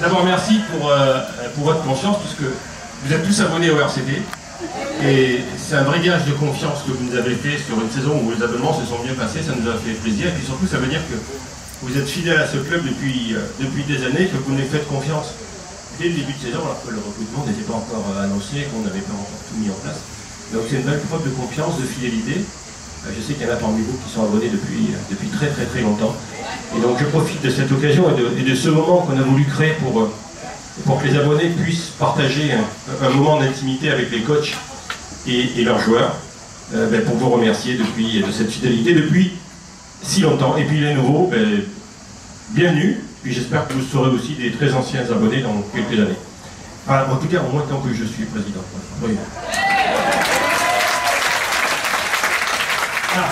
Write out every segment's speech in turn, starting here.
D'abord, merci pour votre confiance, puisque vous êtes tous abonnés au RCT. Et c'est un vrai gage de confiance que vous nous avez fait sur une saison où les abonnements se sont bien passés. Ça nous a fait plaisir. Et puis surtout, ça veut dire que vous êtes fidèles à ce club depuis des années, que vous nous faites confiance dès le début de saison, alors que le recrutement n'était pas encore annoncé, qu'on n'avait pas encore tout mis en place. Donc c'est une belle preuve de confiance, de fidélité. Je sais qu'il y en a parmi vous qui sont abonnés depuis très longtemps. Et donc je profite de cette occasion et de ce moment qu'on a voulu créer pour que les abonnés puissent partager un moment d'intimité avec les coachs et leurs joueurs, pour vous remercier de cette fidélité depuis si longtemps. Et puis les nouveaux, bienvenue. Puis j'espère que vous serez aussi des très anciens abonnés dans quelques années. Enfin, en tout cas, au moins tant que je suis président. Oui. Voilà.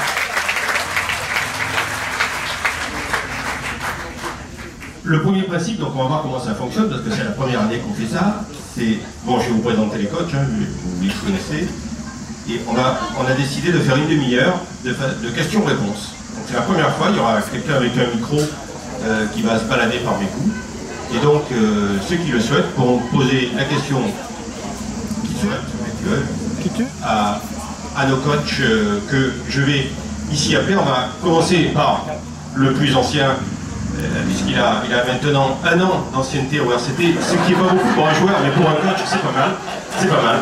Le premier principe, donc on va voir comment ça fonctionne, parce que c'est la première année qu'on fait ça. C'est, bon, je vais vous présenter les coachs, vous les connaissez. Et on a décidé de faire une demi-heure de questions-réponses. Donc c'est la première fois, il y aura quelqu'un avec un micro qui va se balader parmi vous. Et donc, ceux qui le souhaitent pourront poser la question à nos coachs que je vais ici appeler. On va commencer par le plus ancien, puisqu'il a maintenant 1 an d'ancienneté au RCT, ce qui n'est pas beaucoup pour un joueur, mais pour un coach, c'est pas mal. C'est pas mal.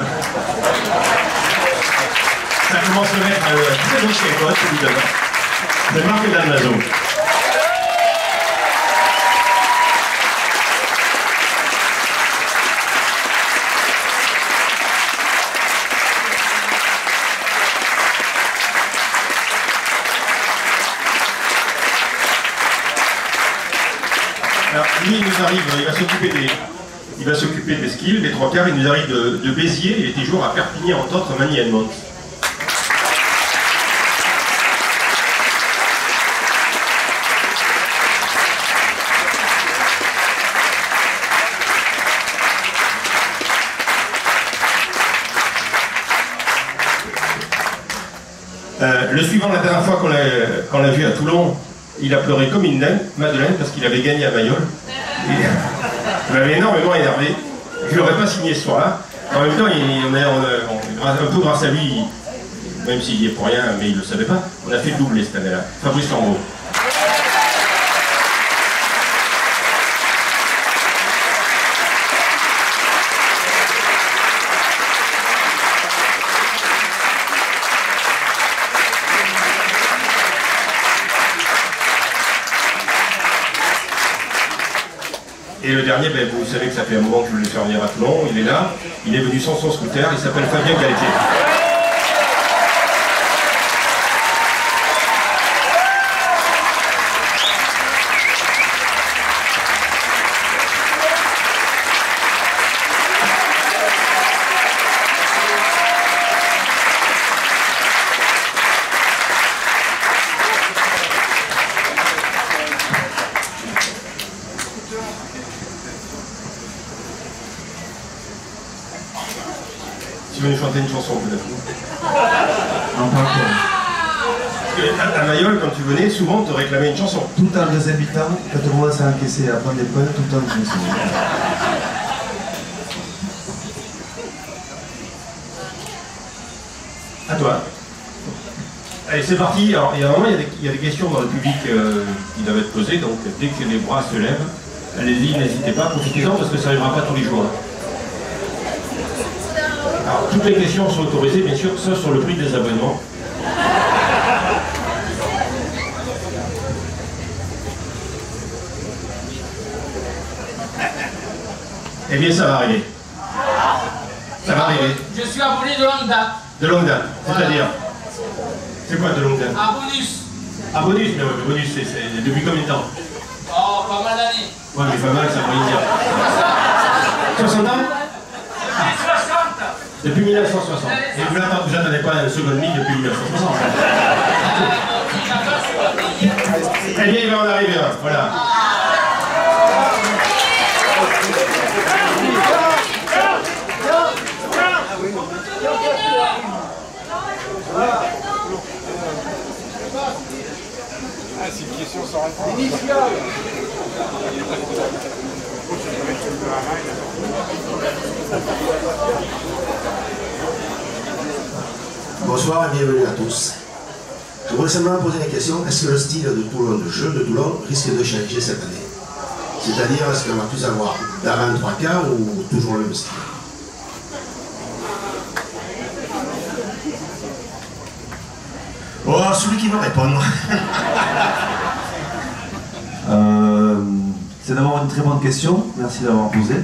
Ça commence à mettre très bon chez les coachs, évidemment. C'est Marc Dalmazo. Alors, lui, il nous arrive, il va s'occuper des skills, des 3 quarts, il nous arrive de Béziers, il était joueur à Perpignan, entre autres, Magny-Edmond. Le suivant, la dernière fois qu'on l'a vu à Toulon, il a pleuré comme une Madeleine, parce qu'il avait gagné à Mayol. Il m'avait énormément énervé. Je ne l'aurais pas signé ce soir-là. En même temps, un peu grâce à lui, même s'il y est pour rien, mais il ne le savait pas, on a fait le doublé cette année-là. Fabrice Lambeau. Et le dernier, vous savez que ça fait un moment que je voulais le faire venir à Toulon, il est là, il est venu sans son scooter, il s'appelle Fabien Galetier. Tu veux nous chanter une chanson peut-être? Non, pas encore. Parce qu'à Mayol, quand tu venais, souvent on te réclamait une chanson. Tout en les habitant, quand on commence à encaisser, à prendre des points, tout en chanson. À toi. Allez, c'est parti. Alors, il y a un moment, il y a des questions dans le public qui doivent être posées, donc dès que les bras se lèvent, allez-y, n'hésitez pas, profitez-en parce que ça n'arrivera pas tous les jours. Alors, toutes les questions sont autorisées, bien sûr, sauf sur le prix des abonnements. Eh bien, ça va arriver. Ça va arriver. Je suis abonné de longue date. De longue date, c'est-à-dire? C'est quoi de longue date? À bonus. Ah, bonus, mais ouais, le bonus, c'est depuis combien de temps? Oh, pas mal d'années. Ouais, mais pas mal, ça veut dire. 60 ans? Depuis 1960. Et vous n'attendez pas un second mille depuis 1960. Eh bien, il va en arriver un, voilà. Ah, c'est une question sans réponse. Bonsoir et bienvenue à tous. Je voudrais simplement poser la question, est-ce que le style de Toulon, de jeu de Toulon, risque de changer cette année? C'est-à-dire, est-ce qu'on va plus avoir d'avant 3 quarts ou toujours le même style? Oh, celui qui va répondre. C'est d'abord une très bonne question, merci d'avoir posé.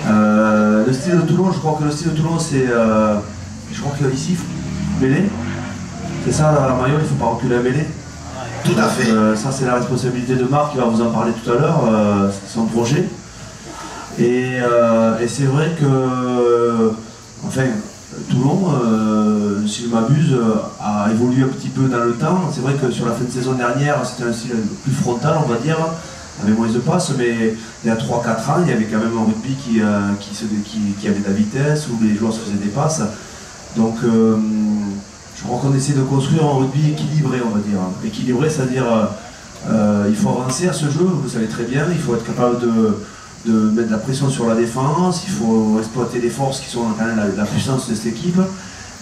Le style de Toulon, je crois que le style de Toulon c'est, je crois qu'il y a ici, mêlée. C'est ça la Mariole, il ne faut pas reculer la mêlée. Tout à fait. Ça c'est la responsabilité de Marc qui va vous en parler tout à l'heure, c'est son projet. Et c'est vrai que, enfin, Toulon, si je m'abuse, a évolué un petit peu dans le temps. C'est vrai que sur la fin de saison dernière, c'était un style plus frontal, on va dire, avec moins de passes, mais il y a 3-4 ans, il y avait quand même un rugby qui avait de la vitesse, où les joueurs se faisaient des passes. Donc, je crois qu'on essaie de construire un rugby équilibré, on va dire. Équilibré, c'est-à-dire, il faut avancer à ce jeu, vous le savez très bien, il faut être capable de mettre de la pression sur la défense, il faut exploiter les forces qui sont quand même la puissance de cette équipe.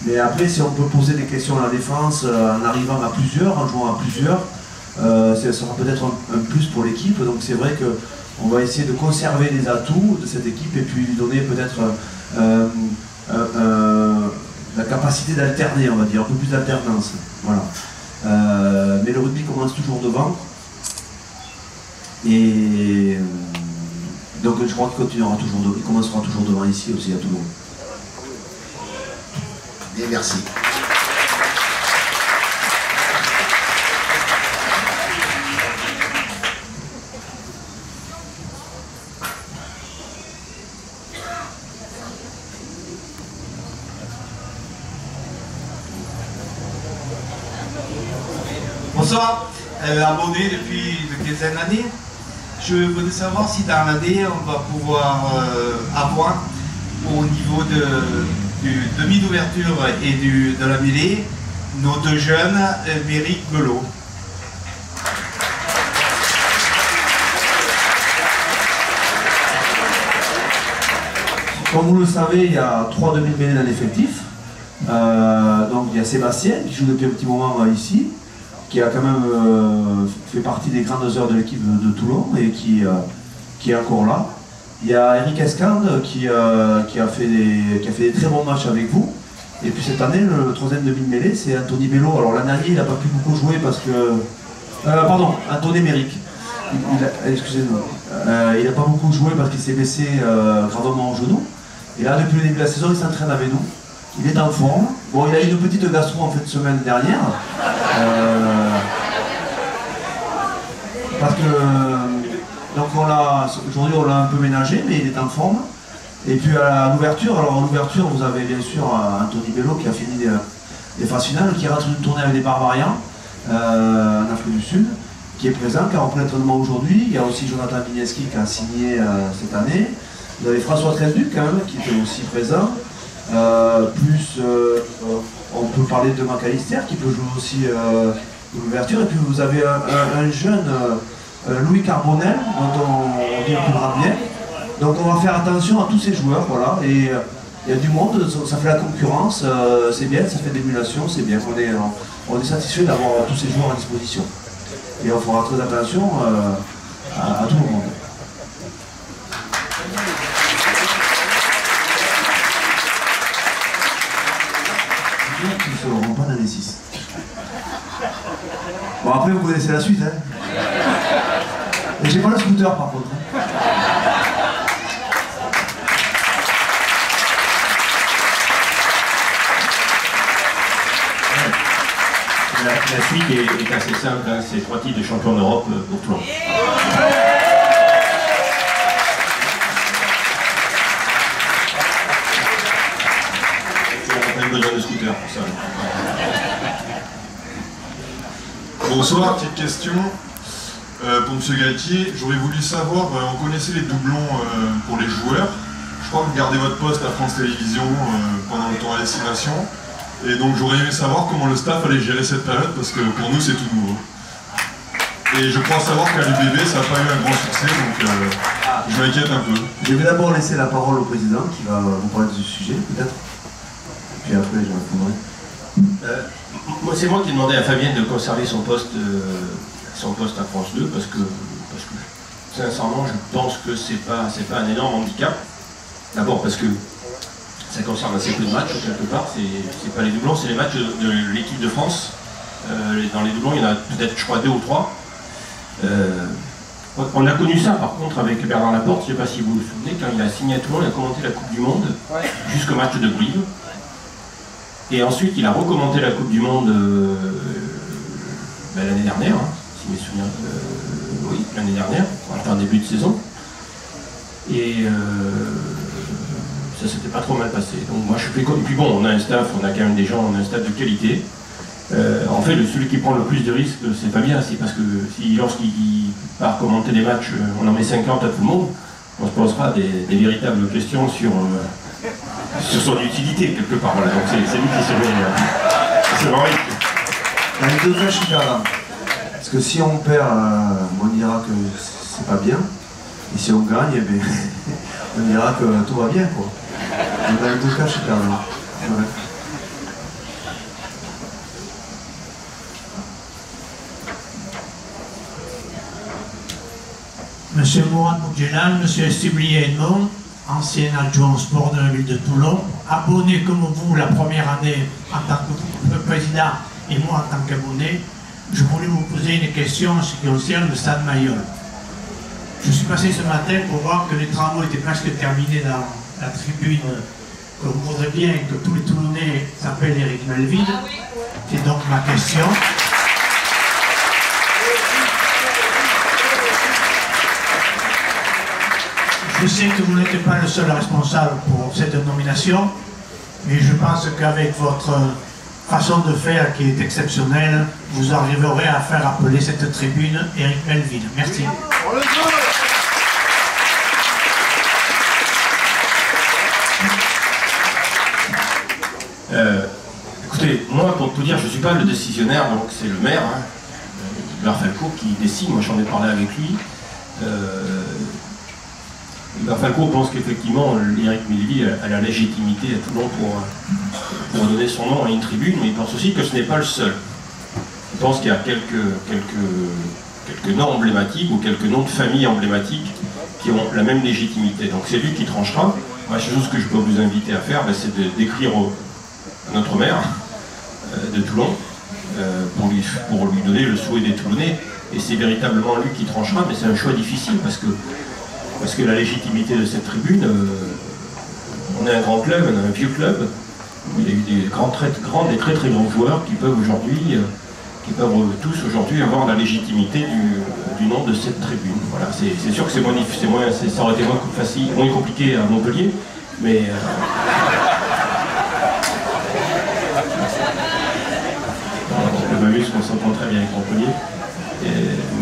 Mais après, si on peut poser des questions à la défense en arrivant à plusieurs, en jouant à plusieurs, ça sera peut-être un plus pour l'équipe. Donc c'est vrai qu'on va essayer de conserver les atouts de cette équipe et puis lui donner peut-être la capacité d'alterner, on va dire, un peu plus d'alternance. Voilà. Mais le rugby commence toujours devant. Et donc je crois qu'il continuera toujours devant, il commencera toujours devant ici aussi à Toulon. Bien, merci. Bonsoir, abonné depuis une quinzaine d'années. Je voudrais savoir si dans l'année on va pouvoir avoir au niveau du demi d'ouverture et de la mêlée nos deux jeunes, Méric Belot. Comme vous le savez, il y a 3 demi-mêlées dans l'effectif. Donc il y a Sébastien qui joue depuis un petit moment ici, qui a quand même fait partie des grandes heures de l'équipe de Toulon et qui est encore là. Il y a Eric Escande qui a fait des très bons matchs avec vous. Et puis cette année, le troisième demi-mêlée, c'est Anthony Bello. Alors l'année dernière, il n'a pas pu beaucoup jouer parce que... pardon, Anthony Méric. Excusez-moi. Il n'a pas beaucoup joué parce qu'il s'est blessé gravement au genou. Et là, depuis le début de la saison, il s'entraîne avec nous. Il est en forme. Bon, il a eu une petite gastro en fait semaine dernière. Parce que donc aujourd'hui on l'a un peu ménagé, mais il est en forme. Et puis à l'ouverture, alors à l'ouverture vous avez bien sûr Anthony Bello qui a fini les phases finales, qui rentre une tournée avec les Barbarians en Afrique du Sud, qui est présent, qui a repris l'entraînement aujourd'hui. Il y a aussi Jonathan Vigneski qui a signé cette année. Vous avez François Tresduc quand même qui était aussi présent. On peut parler de McAllister qui peut jouer aussi l'ouverture. Et puis vous avez un jeune Louis Carbonel dont on dit un peu bien. Donc on va faire attention à tous ces joueurs, voilà. Et il y a du monde, ça fait la concurrence, c'est bien, ça fait de l'émulation, c'est bien. On est satisfait d'avoir tous ces joueurs à disposition. Et on fera très attention à tout le monde. Qui ne seront pas dans les 6. Bon après vous connaissez la suite hein. Et j'ai pas le scooter par contre. La suite est assez simple, hein. C'est 3 titres de champion d'Europe pour Toulon. Besoin de scooter pour ça. Bonsoir, petite question pour M. Galtier. J'aurais voulu savoir, on connaissait les doublons pour les joueurs. Je crois que vous gardez votre poste à France Télévisions pendant le temps à destination. Et donc j'aurais aimé savoir comment le staff allait gérer cette période parce que pour nous c'est tout nouveau. Et je crois savoir qu'à l'UBB ça n'a pas eu un grand succès, donc je m'inquiète un peu. Je vais d'abord laisser la parole au président qui va vous parler du sujet, peut-être. puis après je répondrai. Moi, c'est moi qui ai demandé à Fabienne de conserver son poste à France 2 parce que sincèrement, je pense que c'est pas un énorme handicap. D'abord parce que ça concerne assez peu de matchs quelque part. C'est pas les doublons, c'est les matchs de l'équipe de France. Dans les doublons, il y en a peut-être, je crois, 2 ou 3. On a connu ça par contre avec Bernard Laporte, je ne sais pas si vous vous souvenez, quand il a signé à Toulon, il a commenté la Coupe du Monde jusqu'au match de Brive. Et ensuite il a recommenté la Coupe du Monde l'année dernière, hein, si mes souvenirs. Oui, l'année dernière, enfin début de saison. Et ça s'était pas trop mal passé. Donc moi je fais comme. Et puis bon, on a un staff, on a quand même des gens, on a un staff de qualité. En fait, celui qui prend le plus de risques, c'est Fabien, c'est parce que lorsqu'il part commenter des matchs, on en met 50 à tout le monde, on se posera des véritables questions sur son utilité, quelque part. Voilà. Donc c'est lui qui se met en risque. Dans les deux cas, je suis perdant. Parce que si on perd, on dira que c'est pas bien. Et si on gagne, eh bien, on dira que tout va bien, quoi. Donc dans les deux cas, je suis perdant. Ouais. Monsieur Mourad Boudjelal, Monsieur Estiblier Edmond, ancien adjoint au sport de la ville de Toulon, abonné comme vous la première année en tant que président et moi en tant qu'abonné, je voulais vous poser une question en ce qui concerne le stade Mayol. Je suis passé ce matin pour voir que les travaux étaient presque terminés dans la tribune que vous voudrez bien que tous les Toulonnais s'appellent Éric Melville. C'est donc ma question. Je sais que vous n'êtes pas le seul responsable pour cette nomination, mais je pense qu'avec votre façon de faire qui est exceptionnelle, vous arriverez à faire appeler cette tribune Éric Melville. Merci. Écoutez, moi pour tout dire, je ne suis pas le décisionnaire, donc c'est le maire, Hubert Falco, qui décide. Moi j'en ai parlé avec lui. Hubert Falco pense qu'effectivement Éric Melville a la légitimité à Toulon pour donner son nom à une tribune, mais il pense aussi que ce n'est pas le seul. Il pense qu'il y a quelques noms emblématiques ou quelques noms de familles emblématiques qui ont la même légitimité. Donc c'est lui qui tranchera. La chose que je peux vous inviter à faire, c'est d'écrire à notre maire de Toulon pour lui donner le souhait des Toulonnais. Et c'est véritablement lui qui tranchera, mais c'est un choix difficile parce que la légitimité de cette tribune, on est un grand club, on a un vieux club, où il y a eu des très très grands joueurs qui peuvent tous aujourd'hui avoir la légitimité du nom de cette tribune. Voilà, c'est sûr que ça aurait été moins facile, moins compliqué à Montpellier, mais le Mamus, on s'entend très bien avec Montpellier.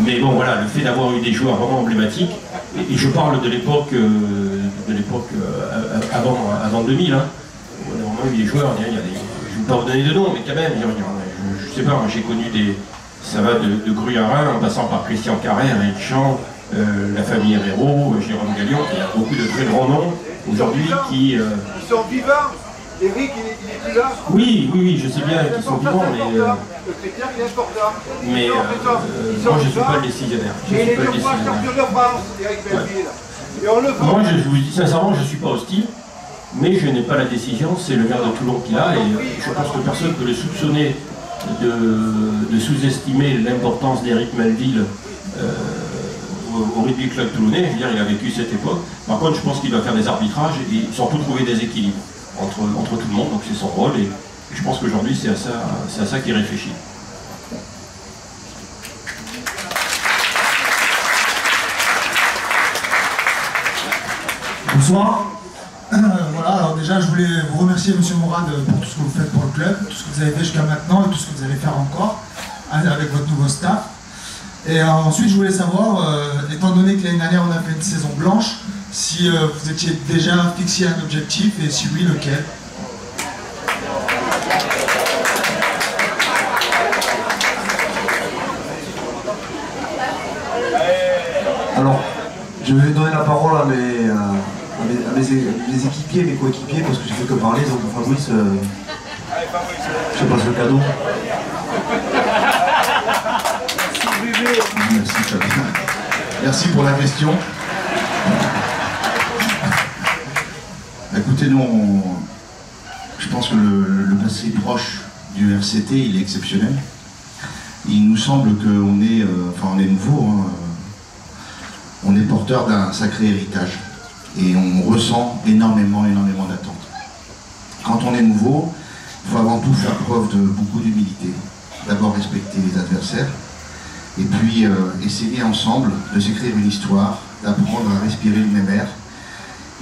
Mais bon, voilà, le fait d'avoir eu des joueurs vraiment emblématiques, et je parle de l'époque avant 2000, hein, on a vraiment eu des joueurs, je ne vais pas vous donner de noms, mais quand même, je ne sais pas, j'ai connu ça va de Gruyarin en passant par Christian Carrère, Eric Champ, la famille Herrero, Jérôme Gallion, il y a beaucoup de très grands noms aujourd'hui qui... Ils sont vivants. Eric, il est plus là. Oui, je sais bien qu'ils sont vivants, mais... Le critère, il est important. Mais moi, je ne suis pas le décisionnaire. Il est deux fois champion de France, Éric Melville. Et on le voit. Moi, je vous dis sincèrement, je ne suis pas hostile, mais je n'ai pas la décision, c'est le maire de Toulon qui l'a, et je pense que personne ne peut le soupçonner de sous-estimer l'importance d'Éric Melville au rugby club toulonnais. Je veux dire, il a vécu cette époque. Par contre, je pense qu'il doit faire des arbitrages et surtout trouver des équilibres entre tout le monde, donc c'est son rôle, et je pense qu'aujourd'hui c'est à ça qu'il réfléchit. Bonsoir. Voilà, alors déjà je voulais vous remercier Monsieur Mourad pour tout ce que vous faites pour le club, tout ce que vous avez fait jusqu'à maintenant et tout ce que vous allez faire encore avec votre nouveau staff. Et ensuite je voulais savoir, étant donné que l'année dernière on a fait une saison blanche, si vous étiez déjà fixé un objectif et si oui, lequel? Alors, je vais donner la parole à mes équipiers, mes coéquipiers, parce que j'ai fait que parler, donc Fabrice, Je passe le cadeau. Merci, Fabien. Merci pour la question. Écoutez, nous, je pense que le passé proche du RCT, il est exceptionnel. Il nous semble qu'on est, on est nouveau, hein, on est porteur d'un sacré héritage et on ressent énormément d'attentes. Quand on est nouveau, il faut avant tout faire preuve de beaucoup d'humilité. D'abord respecter les adversaires et puis essayer ensemble de s'écrire une histoire, d'apprendre à respirer le même air.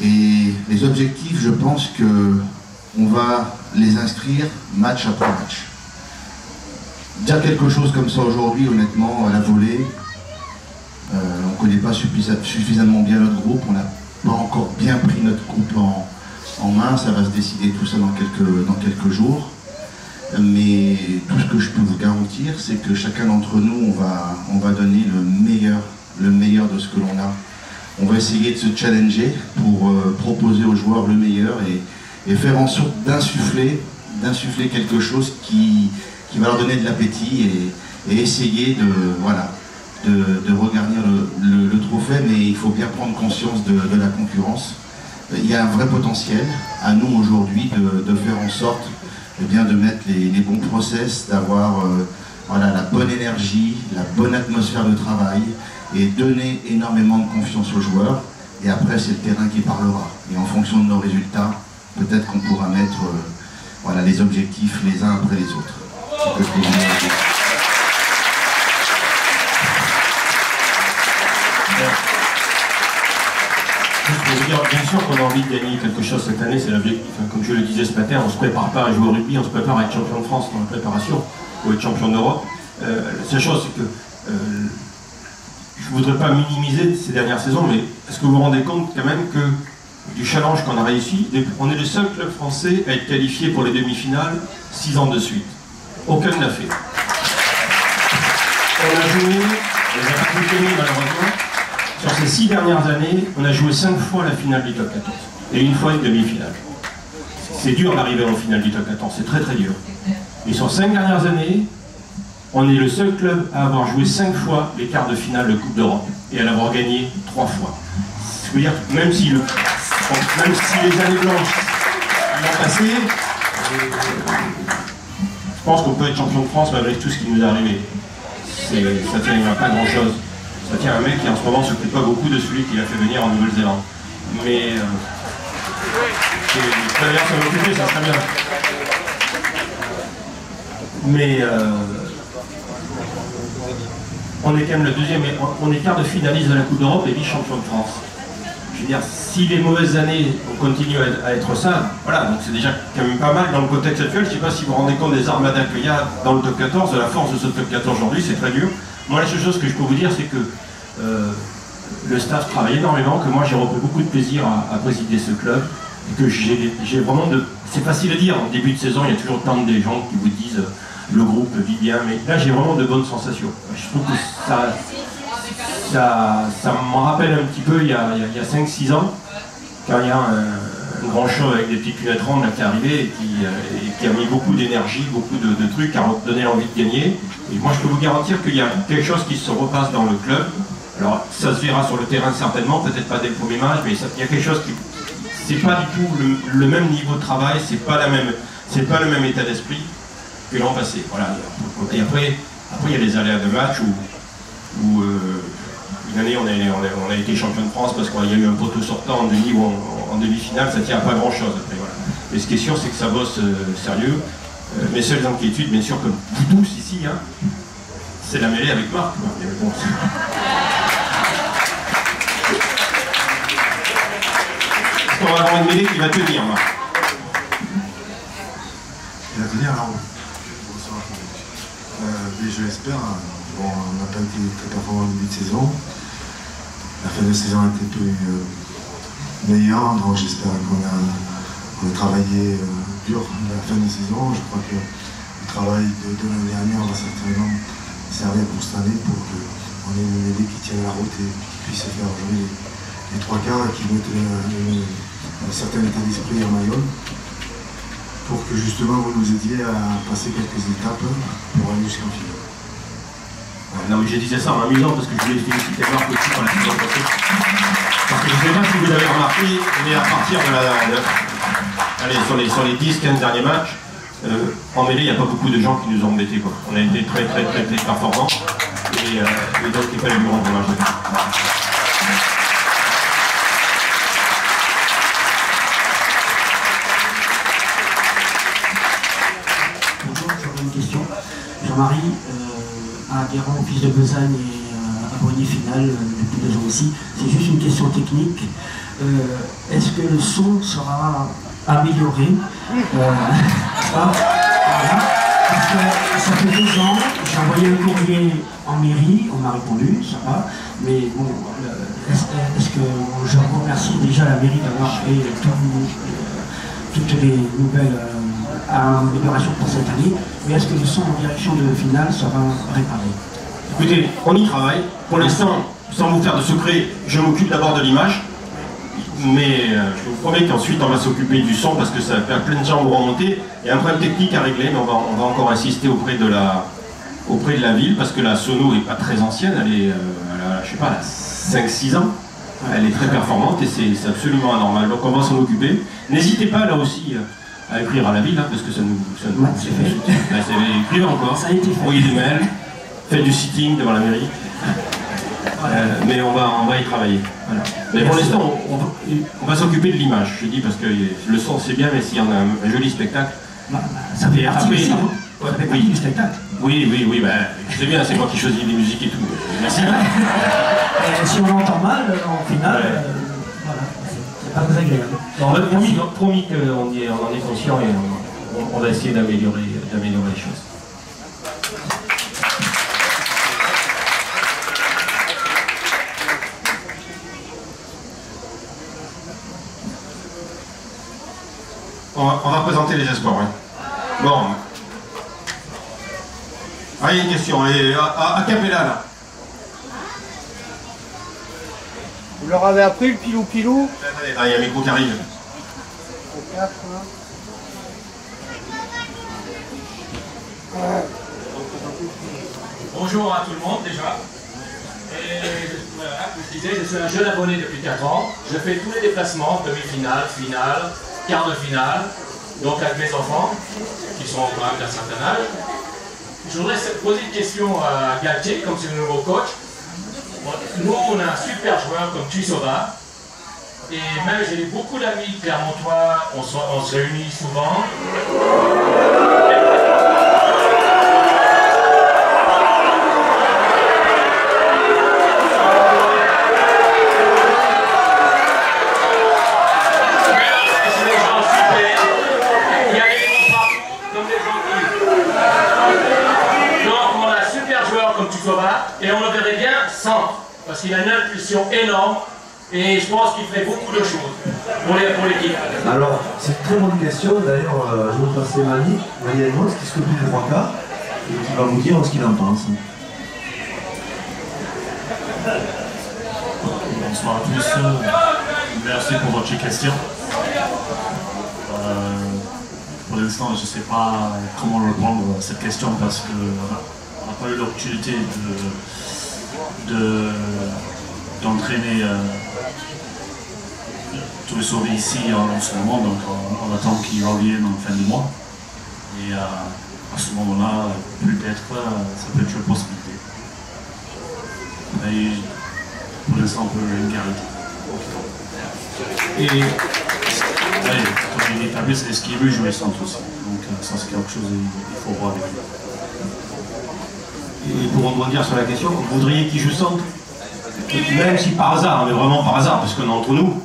Et les objectifs, je pense qu'on va les inscrire match après match. Dire quelque chose comme ça aujourd'hui, honnêtement, à la volée, on ne connaît pas suffisamment bien notre groupe, on n'a pas encore bien pris notre groupe en main, ça va se décider tout ça dans quelques jours. Mais tout ce que je peux vous garantir, c'est que chacun d'entre nous, on va donner le meilleur de ce que l'on a. On va essayer de se challenger pour proposer aux joueurs le meilleur et faire en sorte d'insuffler quelque chose qui va leur donner de l'appétit et essayer de regarder le trophée, mais il faut bien prendre conscience de la concurrence. Il y a un vrai potentiel à nous aujourd'hui de faire en sorte de mettre les bons process, d'avoir la bonne énergie, la bonne atmosphère de travail et donner énormément de confiance aux joueurs. Et après, c'est le terrain qui parlera. Et en fonction de nos résultats, peut-être qu'on pourra mettre les objectifs les uns après les autres. C'est ce que je peux vous dire. Je veux dire, bien sûr qu'on a envie de gagner quelque chose cette année, c'est l'objectif. Comme je le disais ce matin, on ne se prépare pas à jouer au rugby, on se prépare à être champion de France dans la préparation, ou être champion d'Europe. La seule chose, c'est que je ne voudrais pas minimiser ces dernières saisons, mais est-ce que vous vous rendez compte quand même que du challenge qu'on a réussi, on est le seul club français à être qualifié pour les demi-finales 6 ans de suite. Aucun ne l'a fait. On a joué, on n'a pas pu gagner malheureusement. Sur ces 6 dernières années, on a joué 5 fois la finale du top 14 et une fois une demi-finale. C'est dur d'arriver en finale du top 14, c'est très très dur. Et sur 5 dernières années, on est le seul club à avoir joué 5 fois les quarts de finale de Coupe d'Europe et à l'avoir gagné 3 fois. Je veux dire, même si les années blanches l'ont passé, je pense qu'on peut être champion de France malgré tout ce qui nous est arrivé. Ça tient à pas grand chose. Ça tient à un mec qui en ce moment ne s'occupe pas beaucoup de celui qui l'a fait venir en Nouvelle-Zélande. Mais d'ailleurs ça va m'occuper, ça serait bien. Mais on est quand même le deuxième, on est quart de finaliste de la Coupe d'Europe et vice-champion de France. Je veux dire, si les mauvaises années, on continue à être ça, voilà, donc c'est déjà quand même pas mal dans le contexte actuel. Je ne sais pas si vous vous rendez compte des armadas qu'il y a dans le top 14, de la force de ce top 14 aujourd'hui, c'est très dur. Moi, la seule chose que je peux vous dire, c'est que le staff travaille énormément, que moi j'ai repris beaucoup de plaisir à présider ce club, et que j'ai vraiment de... C'est facile à dire, en début de saison, il y a toujours tant de gens qui vous disent le groupe vit bien, mais là j'ai vraiment de bonnes sensations. Je trouve que ça me rappelle un petit peu il y a 5-6 ans, quand il y a un grand show avec des petites lunettes rondes qui est arrivé et qui a mis beaucoup d'énergie, beaucoup de trucs, à donner l'envie de gagner. Et moi je peux vous garantir qu'il y a quelque chose qui se repasse dans le club. Alors ça se verra sur le terrain certainement, peut-être pas dès le premier match, mais il y a quelque chose qui... C'est pas du tout le même niveau de travail, c'est pas le même état d'esprit que l'an passé. Voilà. Et après il y a les aléas de match où une année on a été champion de France parce qu'il y a eu un poteau sortant de niveau en demi-finale, ça tient à pas grand chose après. Voilà. Mais ce qui est sûr, c'est que ça bosse sérieux. Mes seules inquiétudes, bien sûr, comme vous tous ici, hein, c'est la mêlée avec Marc. Bon, on va avoir une mêlée qui va tenir, Marc. Il va tenir là-haut. Mais je l'espère. Bon, on n'a pas été très performant au début de saison. La fin de saison a été plus meilleure, donc j'espère qu'on a travaillé dur la fin de saison. Je crois que le travail de l'année dernière va certainement servir pour cette année pour qu'on ait une mêlée qui tienne la route et qui puisse faire jouer les 3 quarts et qui mette un certain état d'esprit à Mayol. pour que justement vous nous aidiez à passer quelques étapes pour aller jusqu'en finale. Non mais je disais ça en m'amusant parce que je voulais féliciter Marc aussi pour la saison passée. Parce que je ne sais pas si vous avez remarqué, mais à partir de allez, sur les 10-15 derniers matchs, en mêlée, il n'y a pas beaucoup de gens qui nous ont embêtés, quoi. On a été très performants et donc il fallait lui rendre hommage. Bonjour, j'aurais une question. Jean-Marie, à Guérin, fils de Besagne et abonné final depuis 2 ans aussi. C'est juste une question technique. Est-ce que le son sera amélioré Parce que ça fait 2 ans, j'ai envoyé un courrier en mairie, on m'a répondu, ça va. Mais bon, est-ce que je remercie déjà la mairie d'avoir fait toutes les nouvelles améliorations pour cette année, mais est-ce que le son en direction de finale sera réparé? Écoutez, on y travaille. Pour l'instant, sans vous faire de secret, je m'occupe d'abord de l'image. Mais je vous promets qu'ensuite on va s'occuper du son parce que ça fait plein de gens vont remonter. Il y a un problème technique à régler, mais on va encore insister auprès de la ville parce que la sono n'est pas très ancienne, elle est, je sais pas, 5-6 ans. Elle est très performante et c'est absolument anormal. Donc on va s'en occuper. N'hésitez pas là aussi à écrire à la ville, hein, parce que ça nous écrivez encore, envoyez des mails, faites du sitting devant la mairie. Mais on va y travailler. Voilà. Mais pour l'instant, on va s'occuper de l'image. Je dis parce que le son c'est bien, mais s'il y en a un joli spectacle. Ça fait partie du spectacle. Oui, c'est bien, c'est moi qui choisis les musiques et tout. Merci. Si on l'entend mal en finale, voilà, c'est pas très agréable. On a promis qu'on en est conscient et on va essayer d'améliorer les choses. On va présenter les espoirs. Oui. Bon. Ah, il y a une question. Allez, à Capella, là. Vous leur avez appris le pilou-pilou? Ah, il y a un micro qui arrive. Bonjour à tout le monde déjà. Et voilà, comme je disais, je suis un jeune abonné depuis 4 ans. Je fais tous les déplacements, demi-finale, finale, quart de finale, donc avec mes enfants, qui sont quand même d'un certain âge. Je voudrais poser une question à Galtier, comme c'est le nouveau coach. Nous, on a un super joueur comme Tuisova, et même j'ai beaucoup d'amis clermontois, on se réunit souvent. Et on le verrait bien sans, parce qu'il a une impulsion énorme et je pense qu'il ferait beaucoup de choses pour l'équipe. Alors, c'est une très bonne question. D'ailleurs, je vais passer Mani Aymon, qui se coupe du 3K et qui va vous dire ce qu'il en pense. Bonsoir à tous. Merci pour votre question. Pour l'instant, je ne sais pas comment répondre à cette question parce que on n'a pas eu l'opportunité d'entraîner tous les sauvés ici en ce moment, donc on attend qu'ils reviennent en fin de mois. Et à ce moment-là, peut-être, ça peut être une possibilité. Mais pour l'instant, on peut rien garantir. Et comme il est établi, c'est ce qui veut jouer centre aussi. Donc ça, c'est quelque chose qu'il faut voir avec lui. Et pour rebondir sur la question, vous voudriez qu'il joue centre? Même si par hasard, mais vraiment par hasard, parce qu'on est entre nous.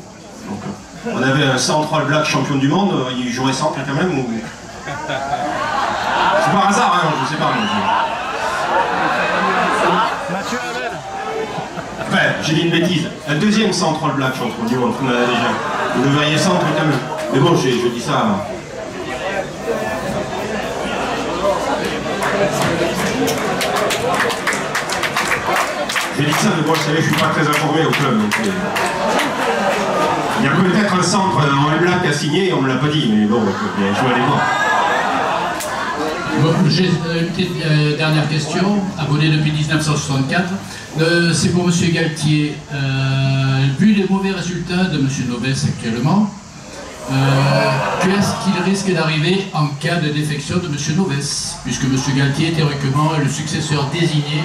Donc, on avait un central black champion du monde, il jouerait centre quand même ou... C'est par hasard, hein, je sais pas. Mathieu Hamel. Enfin, j'ai dit une bêtise. Un deuxième central black champion du monde, qu'on a déjà. Vous devriez centre quand même. Mais bon, je dis ça. Je dis ça, mais moi, vous savez, je suis pas très informé au club. Donc, il y a peut-être un centre en All Black à signer, on me l'a pas dit, mais bon, je vais aller voir. Bon, j'ai une petite dernière question, abonné depuis 1964. C'est pour M. Galtier. Vu les mauvais résultats de M. Novès actuellement, qu'est-ce qu'il risque d'arriver en cas de défection de M. Novès, puisque M. Galtier théoriquement est le successeur désigné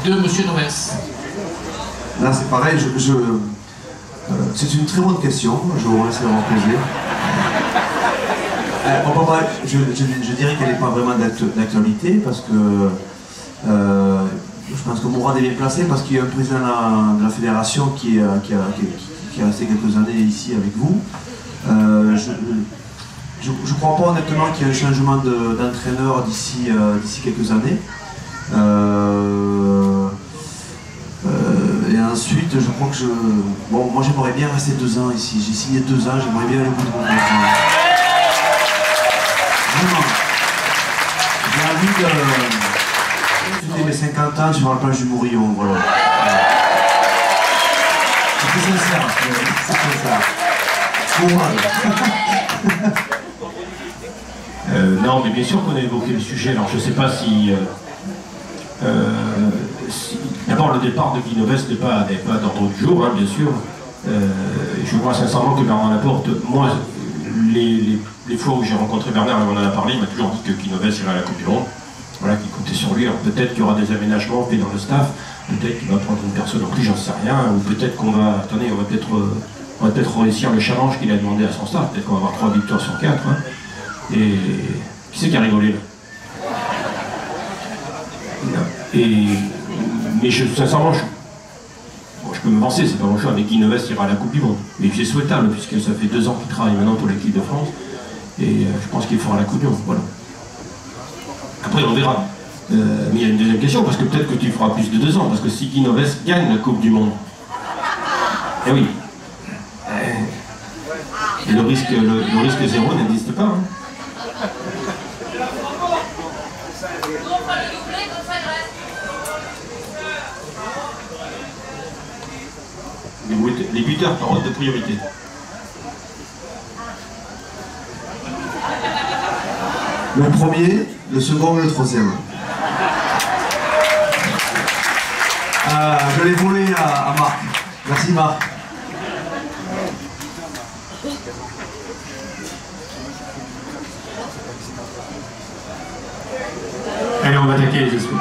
de M. Novès? Là c'est pareil, c'est une très bonne question, je vous remercie d'avoir posé. Je dirais qu'elle n'est pas vraiment d'actualité parce que je pense que Mourad est bien placé parce qu'il y a un président de la fédération qui est resté quelques années ici avec vous. Je ne crois pas honnêtement qu'il y ait un changement d'entraîneur d'ici quelques années. Et ensuite, je crois que bon, moi j'aimerais bien rester 2 ans ici. J'ai signé 2 ans, j'aimerais bien aller au bout de mon contrat. Vraiment. J'ai envie de fêter mes 50 ans sur la plage du Mourillon, voilà. C'est sincère, c'est sincère. Non, mais bien sûr qu'on a évoqué le sujet. Alors, je ne sais pas si d'abord, le départ de Guy Novès n'est pas d'ordre du jour, hein, bien sûr. Je crois sincèrement que Bernard Laporte, moi, les fois où j'ai rencontré Bernard et on en a parlé, il m'a toujours dit que Guy Novès irait à la Coupe du Monde. Voilà, qu'il comptait sur lui. Alors peut-être qu'il y aura des aménagements faits dans le staff, peut-être qu'il va prendre une personne en plus, j'en sais rien, ou peut-être qu'on va. Attendez, on va peut-être réussir le challenge qu'il a demandé à son staff, peut-être qu'on va avoir 3 victoires sur 4. Hein. Et qui c'est qui a rigolé là? Mais sincèrement, je peux me penser, c'est pas mon choix, mais Guy Novès ira à la Coupe du Monde. Mais c'est souhaitable, puisque ça fait 2 ans qu'il travaille maintenant pour l'équipe de France, et je pense qu'il fera la Coupe du Monde. Voilà. Après, on verra. Mais il y a une deuxième question, parce que peut-être que tu feras plus de 2 ans, parce que si Guy Novès gagne la Coupe du Monde, eh oui, et le risque 0 n'existe pas. Hein. Les buteurs par ordre de priorité. Le premier, le second et le troisième. Je l'ai volé à Marc. Merci Marc. Allez, on va attaquer les esprits.